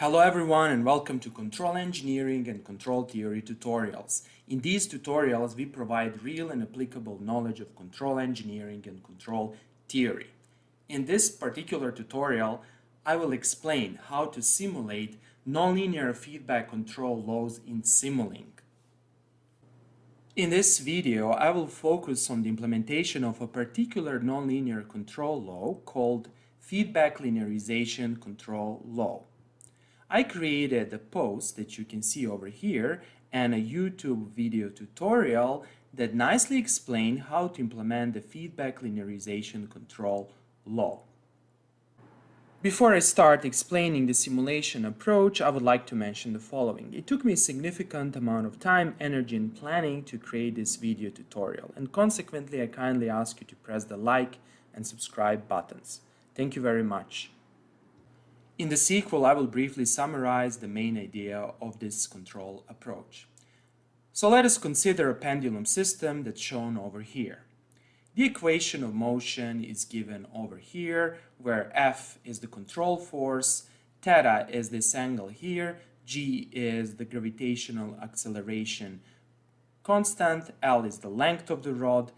Hello everyone and welcome to Control Engineering and Control Theory tutorials. In these tutorials, we provide real and applicable knowledge of control engineering and control theory. In this particular tutorial, I will explain how to simulate nonlinear feedback control laws in Simulink. In this video, I will focus on the implementation of a particular nonlinear control law called feedback linearization control law. I created a post that you can see over here and a YouTube video tutorial that nicely explain how to implement the feedback linearization control law. Before I start explaining the simulation approach, I would like to mention the following. It took me a significant amount of time, energy, and planning to create this video tutorial, and consequently I kindly ask you to press the like and subscribe buttons. Thank you very much. In the sequel, I will briefly summarize the main idea of this control approach. So let us consider a pendulum system that's shown over here. The equation of motion is given over here, where F is the control force, theta is this angle here, G is the gravitational acceleration constant, L is the length of the rod,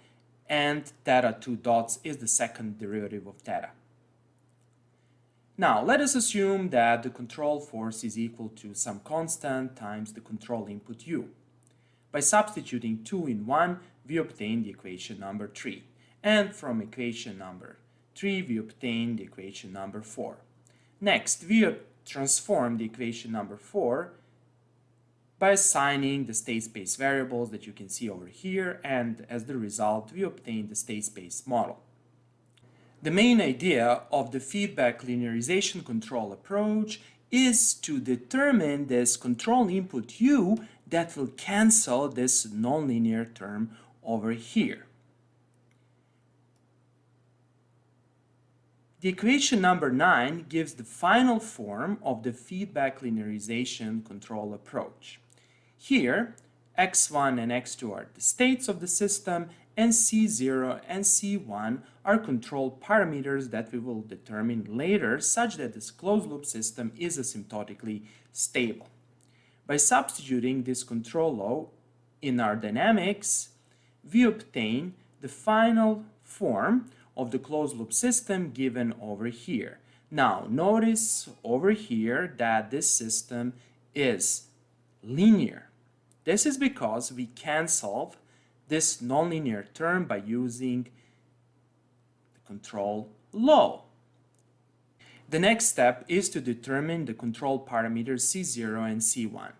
and theta 2 dots is the second derivative of theta. Now, let us assume that the control force is equal to some constant times the control input u. By substituting 2 in 1, we obtain the equation number 3. And from equation number 3, we obtain the equation number 4. Next, we transform the equation number 4 by assigning the state space variables that you can see over here, and as the result, we obtain the state space model. The main idea of the feedback linearization control approach is to determine this control input u that will cancel this nonlinear term over here. The equation number 9 gives the final form of the feedback linearization control approach. Here, x1 and x2 are the states of the system, and c0 and c1 are control parameters that we will determine later such that this closed-loop system is asymptotically stable. By substituting this control law in our dynamics, we obtain the final form of the closed-loop system given over here. Now, notice over here that this system is linear. This is because we cancel this nonlinear term by using the control law. The next step is to determine the control parameters C0 and C1.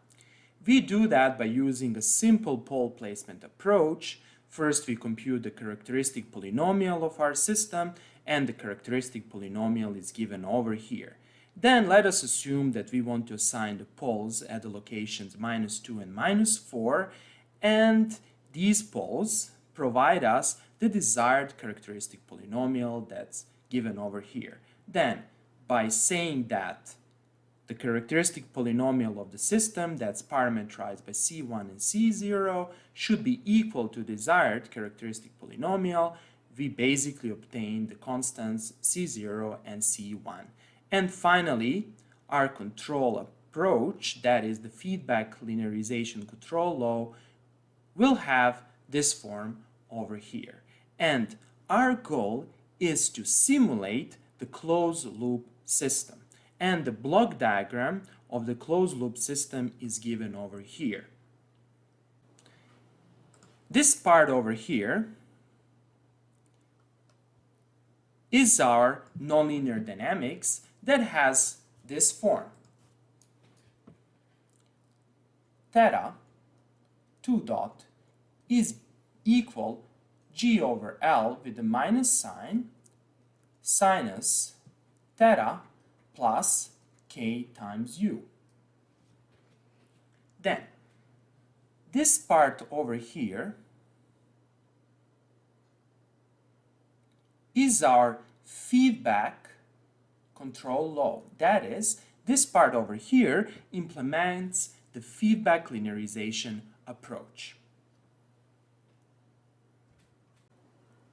We do that by using a simple pole placement approach. First, we compute the characteristic polynomial of our system, and the characteristic polynomial is given over here. Then let us assume that we want to assign the poles at the locations -2 and -4, and these poles provide us the desired characteristic polynomial that's given over here. Then, by saying that the characteristic polynomial of the system that's parameterized by C1 and C0 should be equal to desired characteristic polynomial, we basically obtain the constants C0 and C1. And finally, our control approach, that is the feedback linearization control law, will have this form over here. And our goal is to simulate the closed-loop system. And the block diagram of the closed-loop system is given over here. This part over here is our nonlinear dynamics that has this form. Theta 2 dot is equal G over L with the minus sign sinus theta plus K times U. Then, this part over here is our feedback control law. That is, this part over here implements the feedback linearization approach.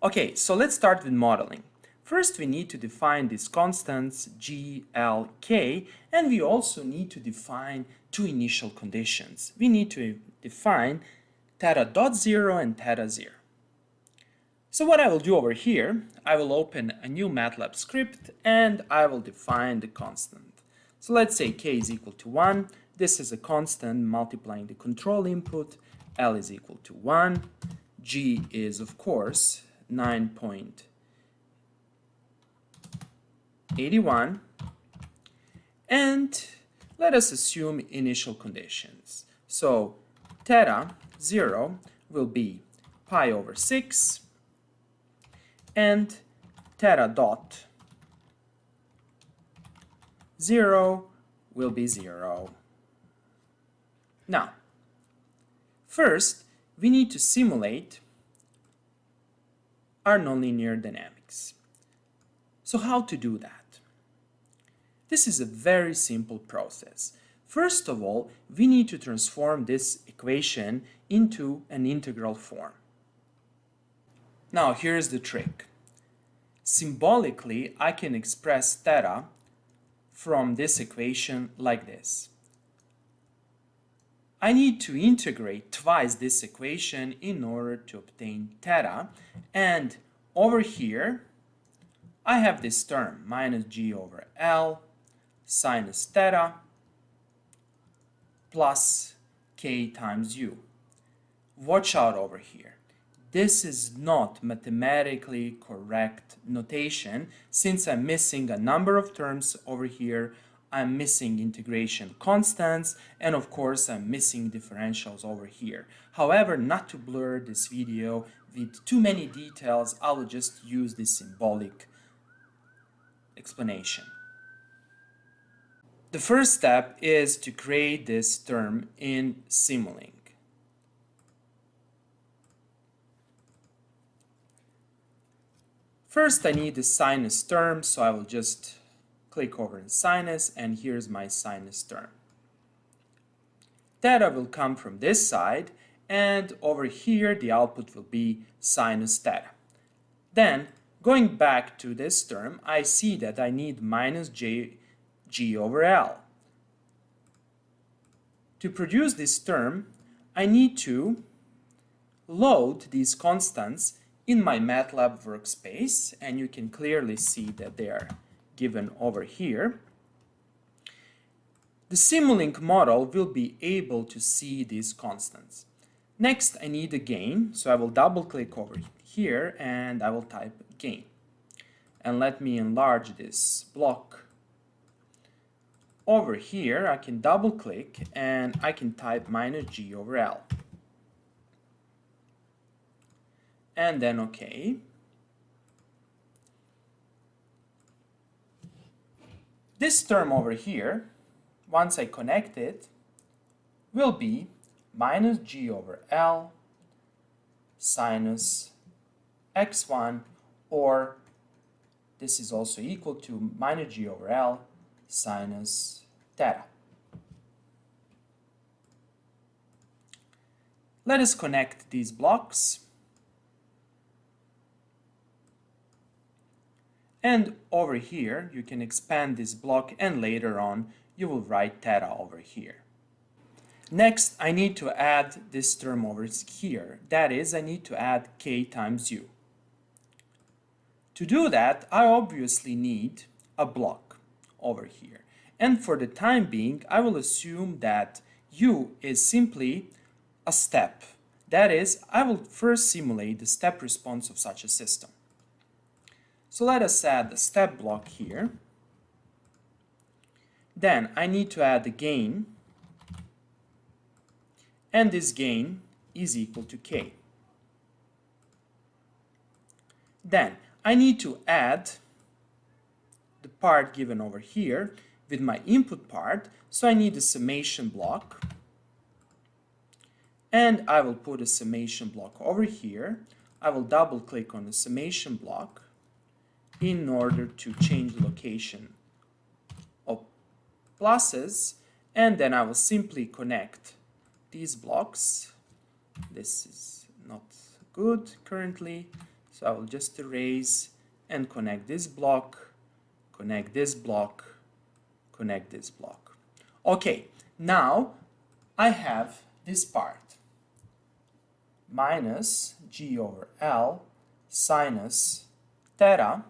Okay, so let's start with modeling. First, we need to define these constants g, l, k, and we also need to define two initial conditions. We need to define theta dot 0 and theta 0. So what I will do over here, I will open a new MATLAB script and I will define the constant. So let's say k is equal to 1. This is a constant multiplying the control input. L is equal to 1. G is, of course, 9.81. And let us assume initial conditions. So theta 0 will be pi over 6. And theta dot 0 will be 0. Now, first, we need to simulate our nonlinear dynamics. So how to do that? This is a very simple process. First of all, we need to transform this equation into an integral form. Now, here's the trick. Symbolically, I can express theta from this equation like this. I need to integrate twice this equation in order to obtain theta, and over here I have this term minus g over L sinus theta plus k times u. Watch out over here. This is not mathematically correct notation. Since I'm missing a number of terms over here, I'm missing integration constants, and of course I'm missing differentials over here. However, not to blur this video with too many details, I will just use this symbolic explanation. The first step is to create this term in Simulink. First, I need the sinus term, so I will just click over in sinus, and here's my sinus term. Theta will come from this side, and over here the output will be sinus theta. Then, going back to this term, I see that I need minus g over L. To produce this term, I need to load these constants in my MATLAB workspace, and you can clearly see that they are given over here. The Simulink model will be able to see these constants. Next, I need a gain, so I will double click over here and I will type gain. And let me enlarge this block. Over here, I can double click and I can type minus g over L. And then OK. This term over here, once I connect it, will be minus g over L sinus x1, or this is also equal to minus g over L sinus theta. Let us connect these blocks. And over here, you can expand this block, and later on, you will write theta over here. Next, I need to add this term over here. That is, I need to add k times u. To do that, I obviously need a block over here. And for the time being, I will assume that u is simply a step. That is, I will first simulate the step response of such a system. So let us add the step block here. Then I need to add the gain, and this gain is equal to k. Then I need to add the part given over here with my input part, so I need a summation block, and I will put a summation block over here. I will double click on the summation block in order to change the location of pluses, and then I will simply connect these blocks. This is not good currently, so I will just erase and connect this block, connect this block, connect this block. Okay, now I have this part, minus G over L sinus theta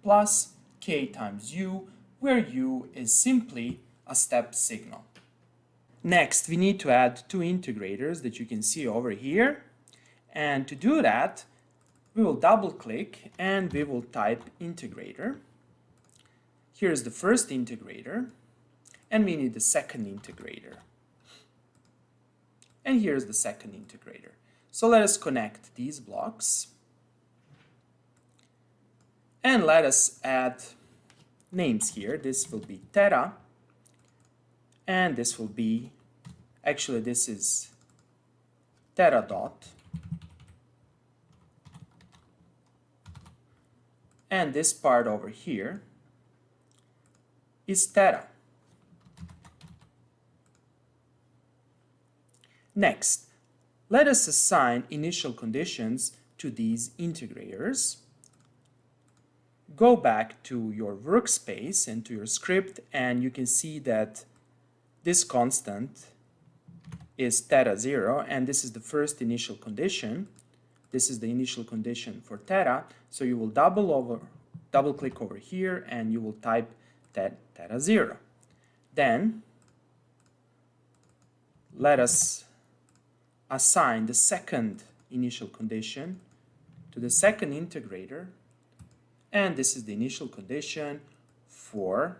plus K times U, where U is simply a step signal. Next, we need to add two integrators that you can see over here. And to do that, we will double click and we will type integrator. Here's the first integrator, and we need the second integrator. And here's the second integrator. So let us connect these blocks. And let us add names here. This will be theta. And this will be, actually this is theta dot. And this part over here is theta. Next, let us assign initial conditions to these integrators. Go back to your workspace and to your script, and you can see that this constant is theta 0, and this is the first initial condition. This is the initial condition for theta, so you will double click over here and you will type theta 0. Then let us assign the second initial condition to the second integrator, and this is the initial condition for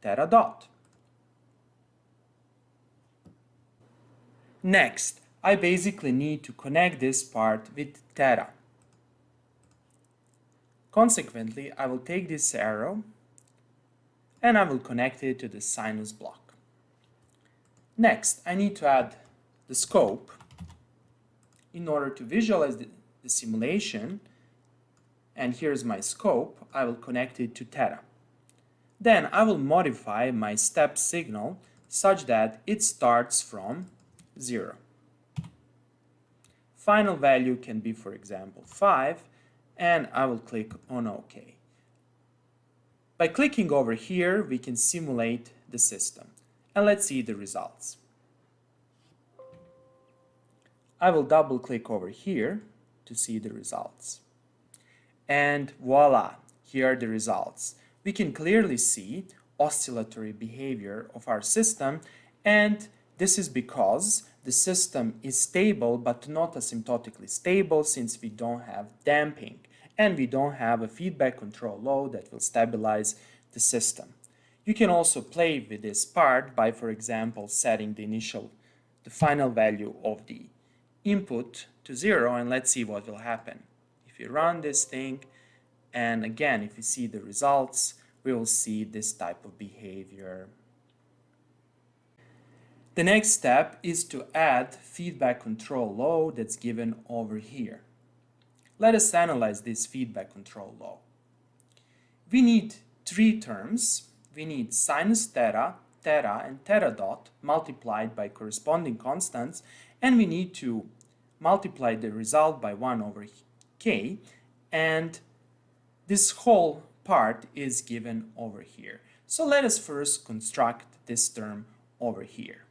theta dot. Next, I basically need to connect this part with theta. Consequently, I will take this arrow and I will connect it to the sinus block. Next, I need to add the scope in order to visualize the simulation, and here's my scope. I will connect it to theta. Then I will modify my step signal such that it starts from 0. Final value can be, for example, 5, and I will click on OK. By clicking over here, we can simulate the system. And let's see the results. I will double click over here to see the results. And voila, here are the results. We can clearly see oscillatory behavior of our system, and this is because the system is stable but not asymptotically stable, since we don't have damping and we don't have a feedback control load that will stabilize the system. You can also play with this part by, for example, setting the final value of the input to 0, and let's see what will happen. If you run this thing, and again, if you see the results, we will see this type of behavior. The next step is to add feedback control load that's given over here. Let us analyze this feedback control load. We need three terms. We need sinus theta, theta, and theta dot multiplied by corresponding constants, and we need to multiply the result by 1 over k, and this whole part is given over here. So let us first construct this term over here.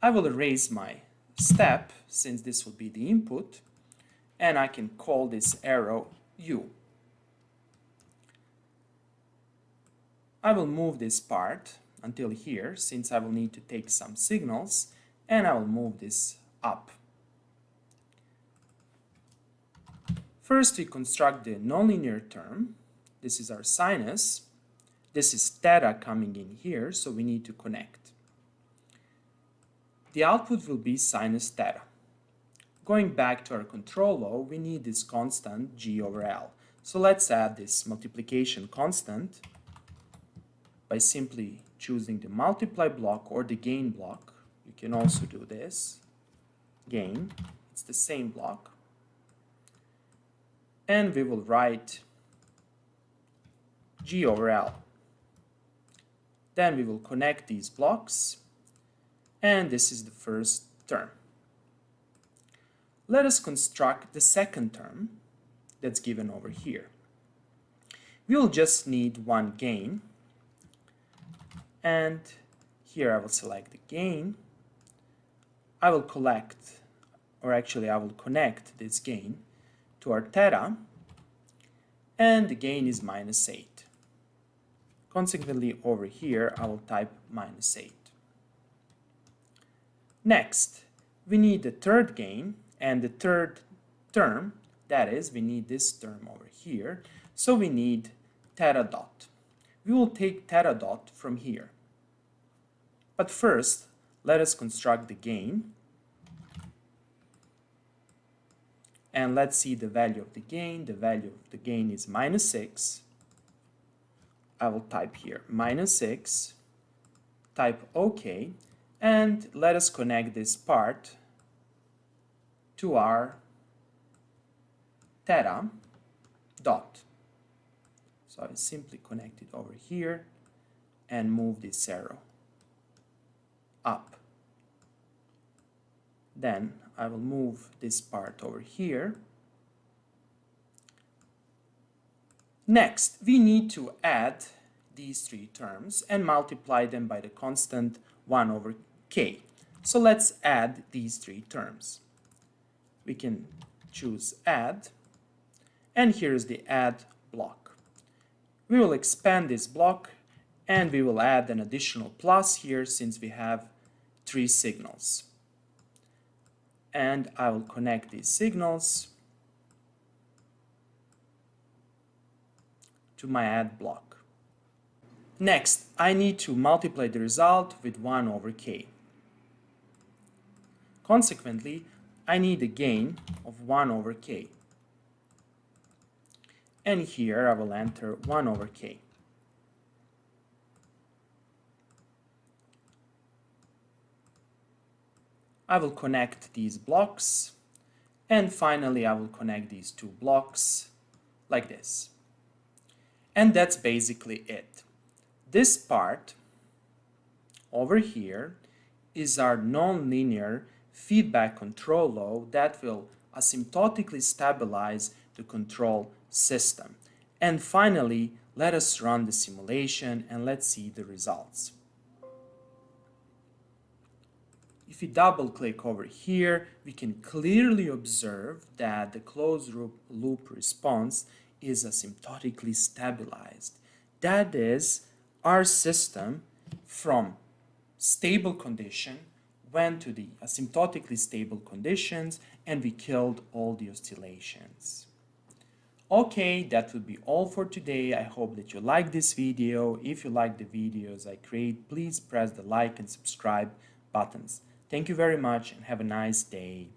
I will erase my step, since this will be the input, and I can call this arrow U. I will move this part until here, since I will need to take some signals, and I will move this up. First, we construct the nonlinear term. This is our sinus. This is theta coming in here, so we need to connect. The output will be sinus theta. Going back to our control law, we need this constant G over L. So let's add this multiplication constant by simply choosing the multiply block or the gain block. You can also do this. Gain, it's the same block. And we will write G over L. Then we will connect these blocks, and this is the first term. Let us construct the second term. that's given over here. We will just need one gain, and here I will select the gain. I will collect, or actually I will connect this gain to our theta, and the gain is -8. Consequently, over here I will type -8. Next, we need the third gain and the third term, that is, we need this term over here, so we need theta dot. We will take theta dot from here. But first, let us construct the gain. And let's see the value of the gain. The value of the gain is -6. I will type here -6, type OK, and let us connect this part to our theta dot. So I simply connect it over here and move this arrow up. Then I will move this part over here. Next, we need to add these three terms and multiply them by the constant 1/k. So let's add these three terms. We can choose add, and here's the add block. We will expand this block and we will add an additional plus here since we have three signals. And I will connect these signals to my add block. Next, I need to multiply the result with 1/k. Consequently, I need a gain of 1/k. And here I will enter 1/k. I will connect these blocks, and finally I will connect these two blocks like this. And that's basically it. This part over here is our nonlinear feedback control law that will asymptotically stabilize the control system. And finally, let us run the simulation and let's see the results. If we double click over here, we can clearly observe that the closed loop response is asymptotically stabilized. That is, our system from stable condition went to the asymptotically stable conditions and we killed all the oscillations. Okay, that would be all for today. I hope that you like this video. If you like the videos I create, please press the like and subscribe buttons. Thank you very much and have a nice day.